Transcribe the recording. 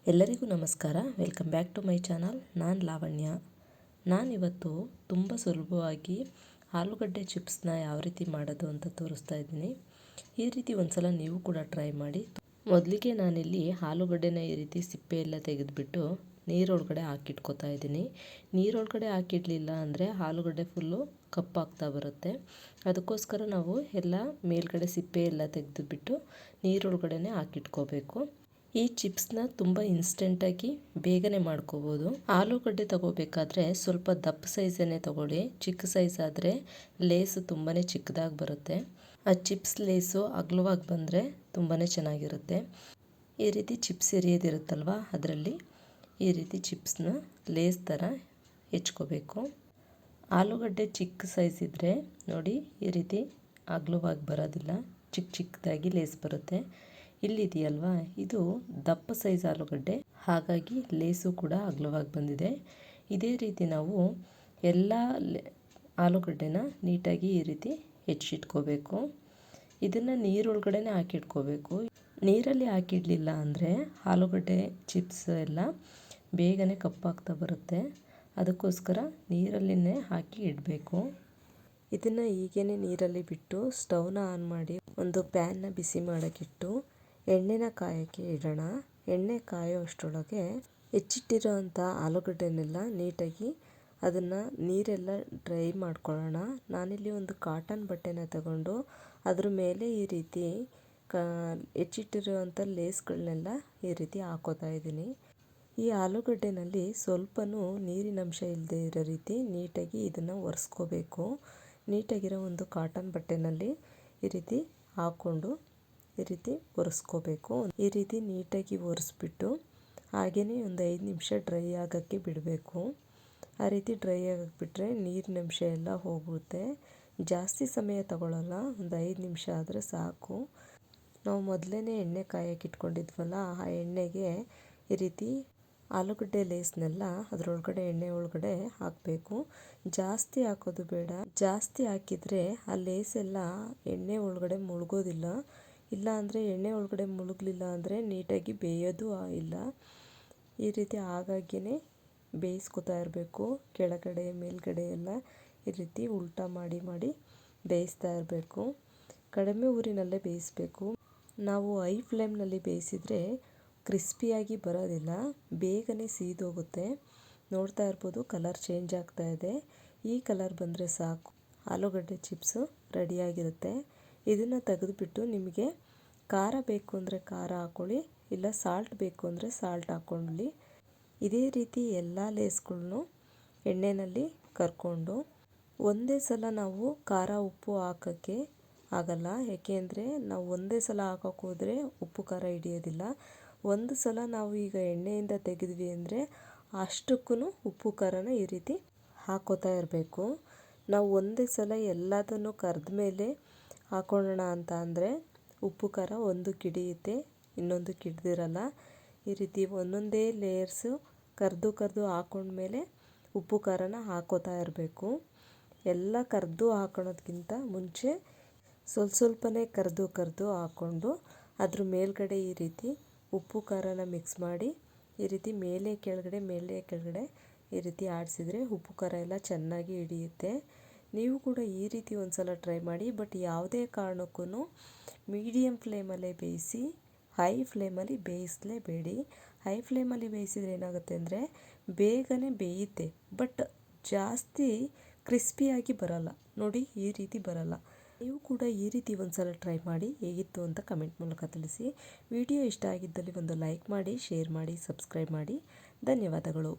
ಎಲ್ಲರಿಗೂ ನಮಸ್ಕಾರ. Welcome back to my channel. ನಾನು ಲಾವಣ್ಯ. ನಾನಿವತ್ತು ತುಂಬ ಸುಲಭವಾಗಿ ಆಲೂಗಡ್ಡೆ ಚಿಪ್ಸ್ನ ಯಾವ ರೀತಿ ಮಾಡೋದು ಅಂತ ತೋರಿಸ್ತಾ ಇದ್ದೀನಿ. ಈ ರೀತಿ ಒಂದ್ಸಲ ನೀವು ಕೂಡ ಟ್ರೈ ಮಾಡಿ. ಮೊದಲಿಗೆ ನಾನಿಲ್ಲಿ ಆಲೂಗಡ್ಡೆನ ಈ ರೀತಿ ಸಿಪ್ಪೆ ಎಲ್ಲ ತೆಗೆದುಬಿಟ್ಟು ನೀರೊಳಗಡೆ ಹಾಕಿಟ್ಕೋತಾ ಇದ್ದೀನಿ. ನೀರೊಳಗಡೆ ಹಾಕಿಡಲಿಲ್ಲ ಅಂದರೆ ಆಲೂಗಡ್ಡೆ ಫುಲ್ಲು ಕಪ್ಪಾಗ್ತಾ ಬರುತ್ತೆ. ಅದಕ್ಕೋಸ್ಕರ ನಾವು ಎಲ್ಲ ಮೇಲ್ಗಡೆ ಸಿಪ್ಪೆ ಎಲ್ಲ ತೆಗೆದುಬಿಟ್ಟು ನೀರೊಳಗಡೆ ಹಾಕಿಟ್ಕೋಬೇಕು. ಈ ಚಿಪ್ಸ್ನ ತುಂಬ ಇನ್ಸ್ಟೆಂಟಾಗಿ ಬೇಗನೆ ಮಾಡ್ಕೋಬೋದು. ಆಲೂಗಡ್ಡೆ ತಗೋಬೇಕಾದ್ರೆ ಸ್ವಲ್ಪ ದಪ್ಪ ಸೈಜನ್ನೇ ತಗೊಳ್ಳಿ. ಚಿಕ್ಕ ಸೈಜ್ ಆದರೆ ಲೇಸು ತುಂಬಾ ಚಿಕ್ಕದಾಗಿ ಬರುತ್ತೆ. ಆ ಚಿಪ್ಸ್ ಲೇಸು ಅಗಲವಾಗಿ ಬಂದರೆ ತುಂಬಾ ಚೆನ್ನಾಗಿರುತ್ತೆ. ಈ ರೀತಿ ಚಿಪ್ಸ್ ಎರಿಯೋದಿರುತ್ತಲ್ವ, ಅದರಲ್ಲಿ ಈ ರೀತಿ ಚಿಪ್ಸ್ನ ಲೇಸ್ ಥರ ಹೆಚ್ಕೋಬೇಕು. ಆಲೂಗಡ್ಡೆ ಚಿಕ್ಕ ಸೈಜ್ ಇದ್ದರೆ ನೋಡಿ ಈ ರೀತಿ ಅಗಲವಾಗಿ ಬರೋದಿಲ್ಲ, ಚಿಕ್ಕ ಚಿಕ್ಕದಾಗಿ ಲೇಸ್ ಬರುತ್ತೆ. ಇಲ್ಲಿದೆಯಲ್ವಾ, ಇದು ದಪ್ಪ ಸೈಜ್ ಆಲೂಗಡ್ಡೆ, ಹಾಗಾಗಿ ಲೇಸು ಕೂಡ ಅಗಲವಾಗಿ ಬಂದಿದೆ. ಇದೇ ರೀತಿ ನಾವು ಎಲ್ಲ ಆಲೂಗಡ್ಡೆನ ನೀಟಾಗಿ ಈ ರೀತಿ ಹೆಚ್ಚಿಟ್ಕೋಬೇಕು. ಇದನ್ನು ನೀರೊಳಗಡೆ ಹಾಕಿಟ್ಕೋಬೇಕು. ನೀರಲ್ಲಿ ಹಾಕಿಡಲಿಲ್ಲ ಅಂದರೆ ಆಲೂಗಡ್ಡೆ ಚಿಪ್ಸ್ ಎಲ್ಲ ಬೇಗನೆ ಕಪ್ಪಾಗ್ತಾ ಬರುತ್ತೆ. ಅದಕ್ಕೋಸ್ಕರ ನೀರಲ್ಲಿನೇ ಹಾಕಿ ಇಡಬೇಕು. ಇದನ್ನು ಹೀಗೇ ನೀರಲ್ಲಿ ಬಿಟ್ಟು ಸ್ಟವ್ನ ಆನ್ ಮಾಡಿ ಒಂದು ಪ್ಯಾನ್ನ ಬಿಸಿ ಮಾಡೋಕ್ಕಿಟ್ಟು ಎಣ್ಣೆನ ಕಾಯೋಕ್ಕೆ ಇಡೋಣ. ಎಣ್ಣೆ ಕಾಯೋ ಅಷ್ಟರೊಳಗೆ ಹೆಚ್ಚಿಟ್ಟಿರೋವಂಥ ಆಲೂಗಡ್ಡೆನೆಲ್ಲ ನೀಟಾಗಿ ಅದನ್ನು ನೀರೆಲ್ಲ ಡ್ರೈ ಮಾಡ್ಕೊಳ್ಳೋಣ. ನಾನಿಲ್ಲಿ ಒಂದು ಕಾಟನ್ ಬಟ್ಟೆನ ತಗೊಂಡು ಅದ್ರ ಮೇಲೆ ಈ ರೀತಿ ಹೆಚ್ಚಿಟ್ಟಿರುವಂಥ ಲೇಸ್ಗಳನ್ನೆಲ್ಲ ಈ ರೀತಿ ಹಾಕೋತಾ ಇದ್ದೀನಿ. ಈ ಆಲೂಗಡ್ಡೆನಲ್ಲಿ ಸ್ವಲ್ಪನೂ ನೀರಿನಂಶ ಇಲ್ಲದೆ ಇರೋ ರೀತಿ ನೀಟಾಗಿ ಇದನ್ನು ಒರೆಸ್ಕೋಬೇಕು. ನೀಟಾಗಿರೋ ಒಂದು ಕಾಟನ್ ಬಟ್ಟೆನಲ್ಲಿ ಈ ರೀತಿ ಹಾಕ್ಕೊಂಡು ಈ ರೀತಿ ಒರೆಸ್ಕೋಬೇಕು. ಈ ರೀತಿ ನೀಟಾಗಿ ಒರೆಸ್ಬಿಟ್ಟು ಹಾಗೆಯೇ ಒಂದು 5 ನಿಮಿಷ ಡ್ರೈ ಆಗೋಕ್ಕೆ ಬಿಡಬೇಕು. ಆ ರೀತಿ ಡ್ರೈ ಆಗೋಕ್ಕೆ ಬಿಟ್ಟರೆ ನೀರಿನಂಶ ಎಲ್ಲ ಹೋಗುತ್ತೆ. ಜಾಸ್ತಿ ಸಮಯ ತಗೊಳ್ಳಲ್ಲ, ಒಂದು 5 ನಿಮಿಷ ಆದರೆ ಸಾಕು. ನಾವು ಮೊದಲೇ ಎಣ್ಣೆ ಕಾಯಕ್ಕೆ ಇಟ್ಕೊಂಡಿದ್ವಲ್ಲ, ಆ ಎಣ್ಣೆಗೆ ಈ ರೀತಿ ಆಲೂಗಡ್ಡೆ ಲೇಸ್ನೆಲ್ಲ ಅದರೊಳಗಡೆ ಎಣ್ಣೆ ಒಳಗಡೆ ಹಾಕಬೇಕು. ಜಾಸ್ತಿ ಹಾಕೋದು ಬೇಡ. ಜಾಸ್ತಿ ಹಾಕಿದರೆ ಆ ಲೇಸ್ ಎಲ್ಲ ಎಣ್ಣೆ ಒಳಗಡೆ ಮುಳುಗೋದಿಲ್ಲ. ಇಲ್ಲ ಅಂದರೆ ಎಣ್ಣೆ ಒಳಗಡೆ ಮುಳುಗಲಿಲ್ಲ ಅಂದರೆ ನೀಟಾಗಿ ಬೇಯೋದು ಇಲ್ಲ. ಈ ರೀತಿ ಆಗಾಗ್ಯೇ ಬೇಯಿಸ್ಕೊತಾ ಇರಬೇಕು. ಕೆಳಗಡೆ ಮೇಲ್ಗಡೆ ಎಲ್ಲ ಈ ರೀತಿ ಉಲ್ಟಾ ಮಾಡಿ ಮಾಡಿ ಬೇಯಿಸ್ತಾ ಇರಬೇಕು. ಕಡಿಮೆ ಊರಿನಲ್ಲೇ ಬೇಯಿಸಬೇಕು. ನಾವು ಹೈ ಫ್ಲೇಮ್ನಲ್ಲಿ ಬೇಯಿಸಿದರೆ ಕ್ರಿಸ್ಪಿಯಾಗಿ ಬರೋದಿಲ್ಲ, ಬೇಗನೆ ಸೀದೋಗುತ್ತೆ. ನೋಡ್ತಾ ಇರ್ಬೋದು, ಕಲರ್ ಚೇಂಜ್ ಆಗ್ತಾ ಇದೆ. ಈ ಕಲರ್ ಬಂದರೆ ಸಾಕು, ಆಲೂಗಡ್ಡೆ ಚಿಪ್ಸು ರೆಡಿಯಾಗಿರುತ್ತೆ. ಇದನ್ನು ತೆಗೆದುಬಿಟ್ಟು ನಿಮಗೆ ಖಾರ ಬೇಕು ಅಂದರೆ ಖಾರ ಹಾಕ್ಕೊಳ್ಳಿ, ಇಲ್ಲ ಸಾಲ್ಟ್ ಬೇಕು ಅಂದರೆ ಸಾಲ್ಟ್ ಹಾಕ್ಕೊಳ್ಳಿ. ಇದೇ ರೀತಿ ಎಲ್ಲ ಲೇಸ್ಗಳನ್ನು ಎಣ್ಣೆಯಲ್ಲಿ ಕರ್ಕೊಂಡು ಒಂದೇ ಸಲ ನಾವು ಖಾರ ಉಪ್ಪು ಹಾಕೋಕ್ಕೆ ಆಗಲ್ಲ. ಏಕೆಂದರೆ ನಾವು ಒಂದೇ ಸಲ ಹಾಕೋಕ್ಕೆ ಹೋದರೆ ಉಪ್ಪು ಖಾರ ಹಿಡಿಯೋದಿಲ್ಲ. ಒಂದು ಸಲ ನಾವು ಈಗ ಎಣ್ಣೆಯಿಂದ ತೆಗೆದ್ವಿ ಅಂದರೆ ಅಷ್ಟಕ್ಕೂ ಉಪ್ಪು ಖಾರನ ಈ ರೀತಿ ಹಾಕೋತಾ ಇರಬೇಕು. ನಾವು ಒಂದೇ ಸಲ ಎಲ್ಲದನ್ನು ಕರೆದ ಮೇಲೆ ಹಾಕೊಳ್ಳೋಣ ಅಂತ ಅಂದರೆ ಉಪ್ಪು ಖಾರ ಒಂದು ಕಿಡಿಯುತ್ತೆ, ಇನ್ನೊಂದು ಕಿಡ್ದಿರಲ್ಲ. ಈ ರೀತಿ ಒಂದೊಂದೇ ಲೇಯರ್ಸು ಕರೆದು ಹಾಕೊಂಡ್ಮೇಲೆ ಉಪ್ಪು ಖಾರನ ಹಾಕೋತಾ ಇರಬೇಕು. ಎಲ್ಲ ಕರೆದು ಹಾಕೊಳ್ಳೋದಕ್ಕಿಂತ ಮುಂಚೆ ಸ್ವಲ್ಪನೇ ಕರೆದು ಹಾಕ್ಕೊಂಡು ಅದ್ರ ಮೇಲ್ಗಡೆ ಈ ರೀತಿ ಉಪ್ಪು ಖಾರನ ಮಿಕ್ಸ್ ಮಾಡಿ ಈ ರೀತಿ ಮೇಲೆ ಕೆಳಗಡೆ ಈ ರೀತಿ ಆಡಿಸಿದರೆ ಉಪ್ಪು ಖಾರ ಎಲ್ಲ ಚೆನ್ನಾಗಿ ಹಿಡಿಯುತ್ತೆ. ನೀವು ಕೂಡ ಈ ರೀತಿ ಒಂದು ಸಲ ಟ್ರೈ ಮಾಡಿ. ಬಟ್ ಯಾವುದೇ ಕಾರಣಕ್ಕೂ ಮೀಡಿಯಮ್ ಫ್ಲೇಮಲ್ಲೇ ಬೇಯಿಸಿ, ಹೈ ಫ್ಲೇಮಲ್ಲಿ ಬೇಯಿಸಲೇಬೇಡಿ. ಹೈ ಫ್ಲೇಮಲ್ಲಿ ಬೇಯಿಸಿದರೆ ಏನಾಗುತ್ತೆ ಅಂದರೆ ಬೇಗನೆ ಬೇಯುತ್ತೆ, ಬಟ್ ಜಾಸ್ತಿ ಕ್ರಿಸ್ಪಿಯಾಗಿ ಬರಲ್ಲ. ನೋಡಿ, ಈ ರೀತಿ ಬರಲ್ಲ. ನೀವು ಕೂಡ ಈ ರೀತಿ ಒಂದು ಸಲ ಟ್ರೈ ಮಾಡಿ. ಹೇಗಿತ್ತು ಅಂತ ಕಮೆಂಟ್ ಮೂಲಕ ತಿಳಿಸಿ. ವಿಡಿಯೋ ಇಷ್ಟ ಆಗಿದ್ದಲ್ಲಿ ಒಂದು ಲೈಕ್ ಮಾಡಿ, ಶೇರ್ ಮಾಡಿ, ಸಬ್ಸ್ಕ್ರೈಬ್ ಮಾಡಿ. ಧನ್ಯವಾದಗಳು.